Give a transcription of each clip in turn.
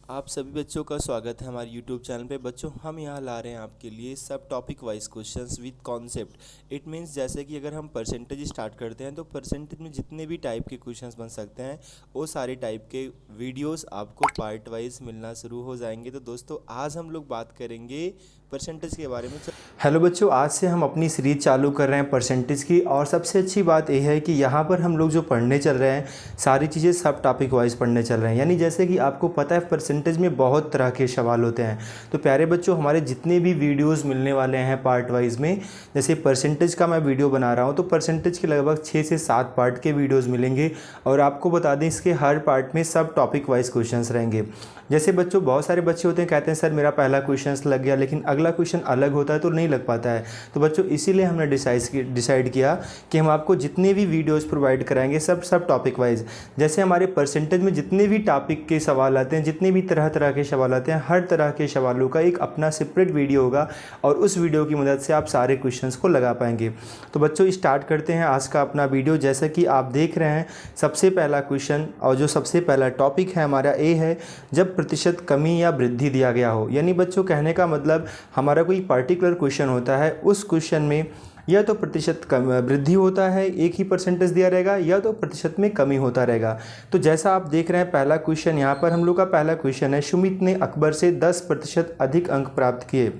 आप सभी बच्चों का स्वागत है हमारे YouTube चैनल पे। बच्चों, हम यहाँ ला रहे हैं आपके लिए सब topic wise questions with concept. It means जैसे कि अगर हम परसेंटेज स्टार्ट करते हैं तो परसेंटेज में जितने भी टाइप के क्वेश्चंस बन सकते हैं वो सारे टाइप के वीडियोस आपको पार्ट वाइज मिलना शुरू हो जाएंगे। तो दोस्तों, आज हम लोग बात करेंगे परसेंटेज के बारे में। हेलो बच्चों, आज से हम अपनी सीरीज चालू कर रहे हैं परसेंटेज की। और सबसे अच्छी बात यह है कि यहाँ पर हम लोग जो पढ़ने चल रहे हैं सारी चीज़ें सब टॉपिक वाइज पढ़ने चल रहे हैं। यानी जैसे कि आपको पता है परसेंटेज में बहुत तरह के सवाल होते हैं। तो प्यारे बच्चों, हमारे जितने भी वीडियोज़ मिलने वाले हैं पार्ट वाइज में, जैसे परसेंटेज का मैं वीडियो बना रहा हूँ तो परसेंटेज के लगभग 6 से 7 पार्ट के वीडियोज़ मिलेंगे। और आपको बता दें, इसके हर पार्ट में सब टॉपिक वाइज क्वेश्चन रहेंगे। जैसे बच्चों, बहुत सारे बच्चे होते हैं कहते हैं सर मेरा पहला क्वेश्चन लग गया, लेकिन अगला क्वेश्चन अलग होता है तो नहीं लग पाता है। तो बच्चों, इसीलिए हमने डिसाइड किया कि हम आपको जितने भी वीडियोस प्रोवाइड कराएंगे सब टॉपिक वाइज। जैसे हमारे परसेंटेज में जितने भी टॉपिक के सवाल आते हैं, जितने भी तरह तरह के सवाल आते हैं, हर तरह के सवालों का एक अपना सेपरेट वीडियो होगा और उस वीडियो की मदद से आप सारे क्वेश्चंस को लगा पाएंगे। तो बच्चों, स्टार्ट करते हैं आज का अपना वीडियो। जैसा कि आप देख रहे हैं, सबसे पहला क्वेश्चन और जो सबसे पहला टॉपिक है हमारा ए है, जब प्रतिशत कमी या वृद्धि दिया गया हो। यानी बच्चों, कहने का मतलब हमारा कोई पर्टिकुलर क्वेश्चन होता है, उस क्वेश्चन में या तो प्रतिशत कम वृद्धि होता है, एक ही परसेंटेज दिया रहेगा, या तो प्रतिशत में कमी होता रहेगा। तो जैसा आप देख रहे हैं पहला क्वेश्चन, यहाँ पर हम लोग का पहला क्वेश्चन है, सुमित ने अकबर से 10% अधिक अंक प्राप्त किए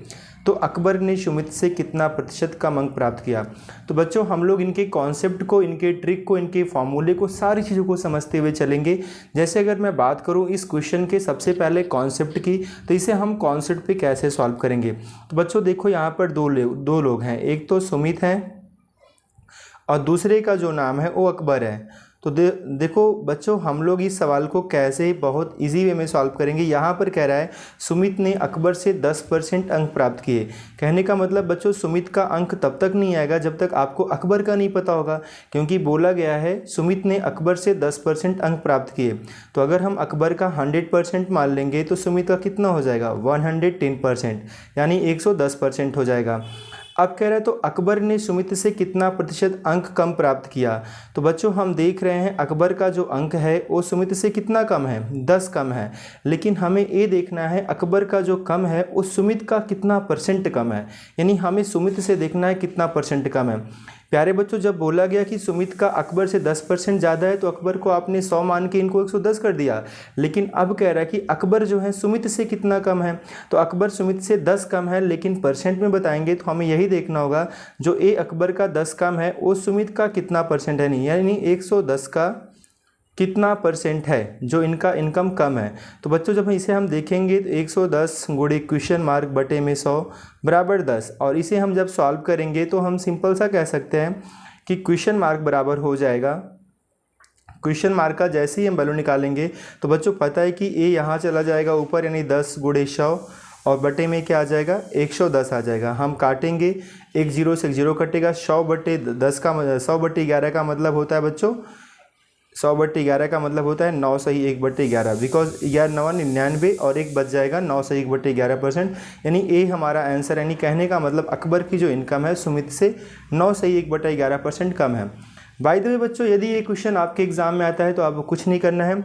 तो अकबर ने सुमित से कितना प्रतिशत कम अंक प्राप्त किया। तो बच्चों, हम लोग इनके कॉन्सेप्ट को, इनके ट्रिक को, इनके फॉर्मूले को, सारी चीज़ों को समझते हुए चलेंगे। जैसे अगर मैं बात करूं इस क्वेश्चन के सबसे पहले कॉन्सेप्ट की, तो इसे हम कॉन्सेप्ट पे कैसे सॉल्व करेंगे। तो बच्चों देखो, यहाँ पर दो लोग हैं, एक तो सुमित हैं और दूसरे का जो नाम है वो अकबर है। तो देखो बच्चों, हम लोग इस सवाल को कैसे बहुत इजी वे में सॉल्व करेंगे। यहाँ पर कह रहा है सुमित ने अकबर से 10% अंक प्राप्त किए। कहने का मतलब बच्चों, सुमित का अंक तब तक नहीं आएगा जब तक आपको अकबर का नहीं पता होगा, क्योंकि बोला गया है सुमित ने अकबर से 10% अंक प्राप्त किए। तो अगर हम अकबर का 100% मान लेंगे तो सुमित का कितना हो जाएगा, 110%, यानी 110% हो जाएगा। अब कह रहे हैं तो अकबर ने सुमित से कितना प्रतिशत अंक कम प्राप्त किया। तो बच्चों, हम देख रहे हैं अकबर का जो अंक है वो सुमित से कितना कम है, 10 कम है। लेकिन हमें ये देखना है अकबर का जो कम है वो सुमित का कितना परसेंट कम है। यानी हमें सुमित से देखना है कितना परसेंट कम है। प्यारे बच्चों, जब बोला गया कि सुमित का अकबर से 10% ज़्यादा है तो अकबर को आपने 100 मान के इनको 110 कर दिया। लेकिन अब कह रहा है कि अकबर जो है सुमित से कितना कम है। तो अकबर सुमित से 10 कम है, लेकिन परसेंट में बताएंगे तो हमें यही देखना होगा जो ए अकबर का 10 कम है वो सुमित का कितना परसेंट है, नहीं यानी 110 का कितना परसेंट है जो इनका इनकम कम है। तो बच्चों, जब इसे हम देखेंगे तो 110 गुणे क्वेश्चन मार्क बटे में 100 बराबर 10, और इसे हम जब सॉल्व करेंगे तो हम सिंपल सा कह सकते हैं कि क्वेश्चन मार्क बराबर हो जाएगा, क्वेश्चन मार्क का जैसे ही हम वैल्यू निकालेंगे तो बच्चों पता है कि ए यहाँ चला जाएगा ऊपर, यानी 10 गुणे 100 और बटे में क्या आ जाएगा, 110 आ जाएगा। हम काटेंगे, एक जीरो से एक जीरो कटेगा, 100 बटे 10 का 100 बटे 11 का मतलब होता है बच्चों, 100 बटे 11 का मतलब होता है 9 सही 1 बटे 11, बिकॉज 99 और एक बच जाएगा, 9 सही 1 बटे 11%, यानी ए हमारा आंसर। यानी कहने का मतलब अकबर की जो इनकम है सुमित से 9 सही 1 बटे 11% कम है। बाय द वे बच्चों, यदि ये क्वेश्चन आपके एग्जाम में आता है तो आपको कुछ नहीं करना है,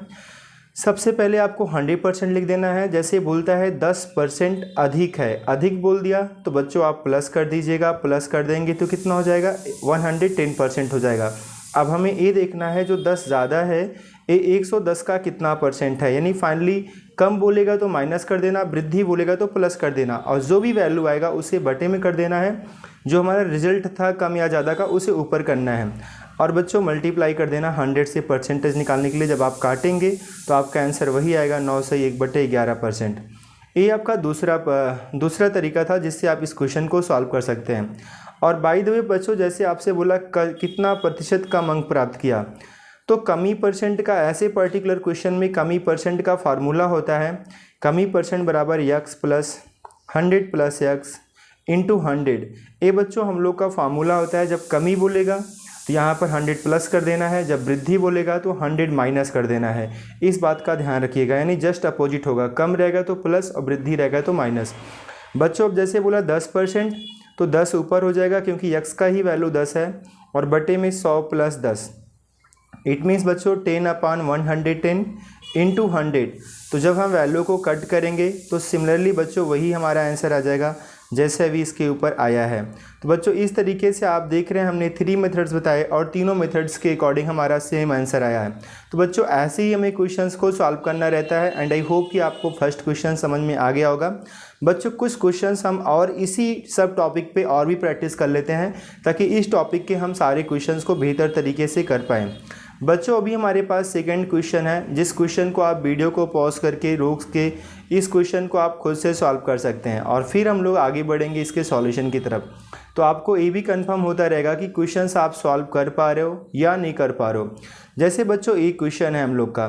सबसे पहले आपको 100% लिख देना है। जैसे बोलता है 10% अधिक है, अधिक बोल दिया तो बच्चों आप प्लस कर दीजिएगा, प्लस कर देंगे तो कितना हो जाएगा, 110% हो जाएगा। अब हमें ये देखना है जो 10 ज़्यादा है ये 110 का कितना परसेंट है। यानी फाइनली कम बोलेगा तो माइनस कर देना, वृद्धि बोलेगा तो प्लस कर देना, और जो भी वैल्यू आएगा उसे बटे में कर देना है। जो हमारा रिजल्ट था कम या ज़्यादा का उसे ऊपर करना है, और बच्चों मल्टीप्लाई कर देना 100 से परसेंटेज निकालने के लिए। जब आप काटेंगे तो आपका आंसर वही आएगा, 9 सही 1 बटे 11%। ये आपका दूसरा तरीका था जिससे आप इस क्वेश्चन को सॉल्व कर सकते हैं। और बाय द वे बच्चों, जैसे आपसे बोला कितना प्रतिशत कम अंक प्राप्त किया, तो कमी परसेंट का ऐसे पर्टिकुलर क्वेश्चन में कमी परसेंट का फार्मूला होता है, कमी परसेंट बराबर x plus 100 plus x into 100। ये बच्चों हम लोग का फार्मूला होता है, जब कमी बोलेगा तो यहाँ पर 100 प्लस कर देना है, जब वृद्धि बोलेगा तो 100 माइनस कर देना है। इस बात का ध्यान रखिएगा, यानी जस्ट अपोजिट होगा, कम रहेगा तो प्लस और वृद्धि रहेगा तो माइनस। बच्चों अब जैसे बोला 10% तो 10 ऊपर हो जाएगा क्योंकि यक्स का ही वैल्यू 10 है, और बटे में 100 प्लस 10, इट मीन्स बच्चों 10/110 इंटू 100। तो जब हम वैल्यू को कट करेंगे तो सिमिलरली बच्चों वही हमारा आंसर आ जाएगा जैसे अभी इसके ऊपर आया है। तो बच्चों इस तरीके से आप देख रहे हैं हमने 3 मेथड्स बताए और तीनों मेथड्स के अकॉर्डिंग हमारा सेम आंसर आया है। तो बच्चों ऐसे ही हमें क्वेश्चंस को सॉल्व करना रहता है एंड आई होप कि आपको फर्स्ट क्वेश्चन समझ में आ गया होगा। बच्चों कुछ क्वेश्चंस हम और इसी सब टॉपिक पे और भी प्रैक्टिस कर लेते हैं ताकि इस टॉपिक के हम सारे क्वेश्चंस को बेहतर तरीके से कर पाएँ। बच्चों अभी हमारे पास सेकंड क्वेश्चन है, जिस क्वेश्चन को आप वीडियो को पॉज करके रोक के इस क्वेश्चन को आप खुद से सॉल्व कर सकते हैं और फिर हम लोग आगे बढ़ेंगे इसके सॉल्यूशन की तरफ। तो आपको ये भी कंफर्म होता रहेगा कि क्वेश्चंस आप सॉल्व कर पा रहे हो या नहीं कर पा रहे हो। जैसे बच्चों एक क्वेश्चन है हम लोग का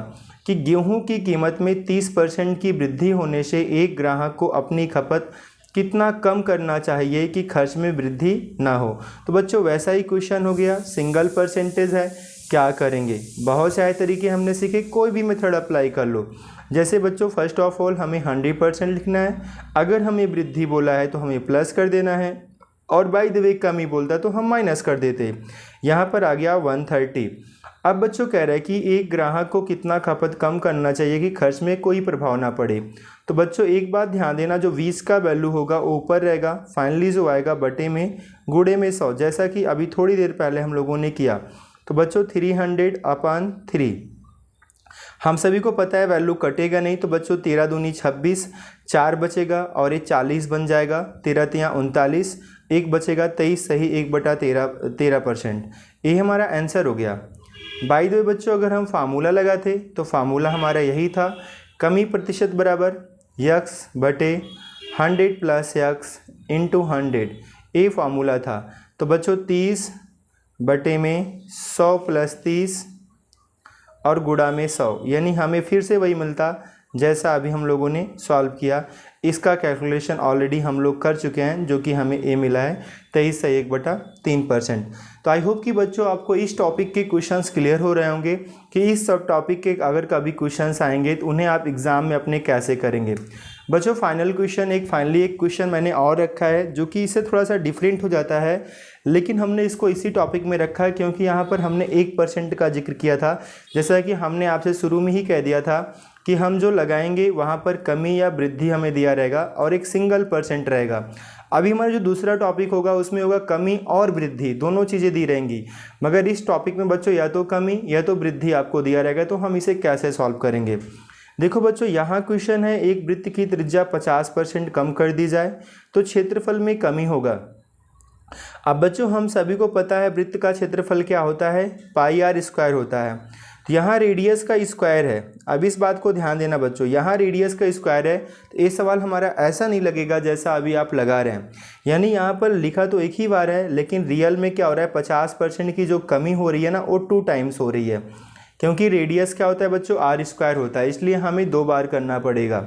कि गेहूं की कीमत में 30% की वृद्धि होने से एक ग्राहक को अपनी खपत कितना कम करना चाहिए कि खर्च में वृद्धि ना हो। तो बच्चों वैसा ही क्वेश्चन हो गया, सिंगल परसेंटेज है, क्या करेंगे। बहुत सारे तरीके हमने सीखे, कोई भी मेथड अप्लाई कर लो। जैसे बच्चों फर्स्ट ऑफ ऑल हमें 100% लिखना है, अगर हमें वृद्धि बोला है तो हमें प्लस कर देना है और बाय द वे कमी बोलता तो हम माइनस कर देते। यहाँ पर आ गया 130। अब बच्चों कह रहा है कि एक ग्राहक को कितना खपत कम करना चाहिए कि खर्च में कोई प्रभाव ना पड़े। तो बच्चों एक बात ध्यान देना, जो 20 का वैल्यू होगा वो ऊपर रहेगा, फाइनली जो आएगा बटे में गुणे में 100, जैसा कि अभी थोड़ी देर पहले हम लोगों ने किया। तो बच्चों 300/3 हम सभी को पता है वैल्यू कटेगा नहीं। तो बच्चों 13 दूनी 26, 4 बचेगा और ये 40 बन जाएगा, 13 तियाँ 39, 1 बचेगा 23, सही 1/13%। ये हमारा आंसर हो गया। बाय द वे बच्चों अगर हम फार्मूला लगाते तो फार्मूला हमारा यही था, कमी प्रतिशत बराबर x/100 + x × 100, ये फार्मूला था। तो बच्चों 30 बटे में 100 + 30 और गुणा में 100, यानी हमें फिर से वही मिलता जैसा अभी हम लोगों ने सॉल्व किया। इसका कैलकुलेशन ऑलरेडी हम लोग कर चुके हैं जो कि हमें ए मिला है 23 से 1/3%। तो आई होप कि बच्चों आपको इस टॉपिक के क्वेश्चंस क्लियर हो रहे होंगे कि इस सब टॉपिक के अगर कभी क्वेश्चंस आएंगे तो उन्हें आप एग्ज़ाम में अपने कैसे करेंगे। बच्चों फाइनल क्वेश्चन फाइनली एक क्वेश्चन मैंने और रखा है जो कि इससे थोड़ा सा डिफरेंट हो जाता है, लेकिन हमने इसको इसी टॉपिक में रखा है क्योंकि यहाँ पर हमने 1% का जिक्र किया था। जैसा कि हमने आपसे शुरू में ही कह दिया था कि हम जो लगाएंगे वहाँ पर कमी या वृद्धि हमें दिया रहेगा और एक सिंगल % रहेगा। अभी हमारा जो दूसरा टॉपिक होगा उसमें होगा कमी और वृद्धि, दोनों चीज़ें दी रहेंगी, मगर इस टॉपिक में बच्चों या तो कमी या तो वृद्धि आपको दिया रहेगा। तो हम इसे कैसे सॉल्व करेंगे। देखो बच्चों यहाँ क्वेश्चन है, एक वृत्त की त्रिज्या 50% कम कर दी जाए तो क्षेत्रफल में कमी होगा। अब बच्चों हम सभी को पता है वृत्त का क्षेत्रफल क्या होता है, πr² होता है। तो यहाँ रेडियस का स्क्वायर है। अब इस बात को ध्यान देना बच्चों, यहाँ रेडियस का स्क्वायर है तो ये सवाल हमारा ऐसा नहीं लगेगा जैसा अभी आप लगा रहे हैं। यानी यहाँ पर लिखा तो एक ही बार है लेकिन रियल में क्या हो रहा है, 50% की जो कमी हो रही है ना वो 2 टाइम्स हो रही है, क्योंकि रेडियस क्या होता है बच्चों, r² होता है, इसलिए हमें 2 बार करना पड़ेगा।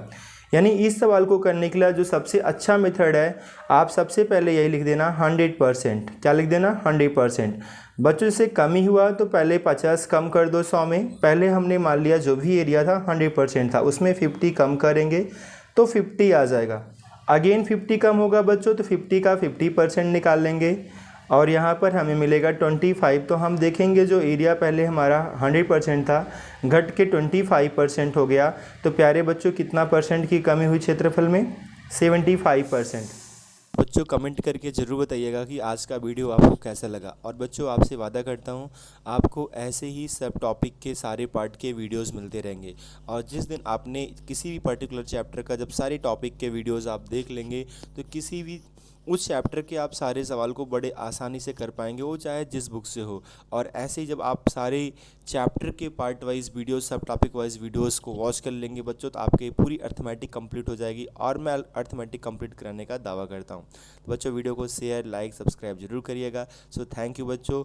यानी इस सवाल को करने के लिए जो सबसे अच्छा मेथड है, आप सबसे पहले यही लिख देना 100%। क्या लिख देना, 100%। बच्चों से कमी हुआ तो पहले 50 कम कर दो 100 में। पहले हमने मान लिया जो भी एरिया था 100% था, उसमें 50 कम करेंगे तो 50 आ जाएगा। अगेन 50 कम होगा बच्चों तो 50 का 50% निकाल लेंगे और यहाँ पर हमें मिलेगा 25। तो हम देखेंगे जो एरिया पहले हमारा 100% था घट के 25% हो गया। तो प्यारे बच्चों कितना % की कमी हुई क्षेत्रफल में, 75%। बच्चों कमेंट करके ज़रूर बताइएगा कि आज का वीडियो आपको कैसा लगा। और बच्चों आपसे वादा करता हूँ आपको ऐसे ही सब टॉपिक के सारे पार्ट के वीडियोस मिलते रहेंगे। और जिस दिन आपने किसी भी पर्टिकुलर चैप्टर का जब सारे टॉपिक के वीडियोस आप देख लेंगे तो किसी भी उस चैप्टर के आप सारे सवाल को बड़े आसानी से कर पाएंगे, वो चाहे जिस बुक से हो। और ऐसे ही जब आप सारे चैप्टर के पार्ट वाइज वीडियोस, सब टॉपिक वाइज वीडियोस को वॉच कर लेंगे बच्चों तो आपकी पूरी अर्थमेटिक कंप्लीट हो जाएगी और मैं अर्थमेटिक कंप्लीट कराने का दावा करता हूँ। तो बच्चों वीडियो को शेयर, लाइक, सब्सक्राइब जरूर करिएगा। सो थैंक यू बच्चों।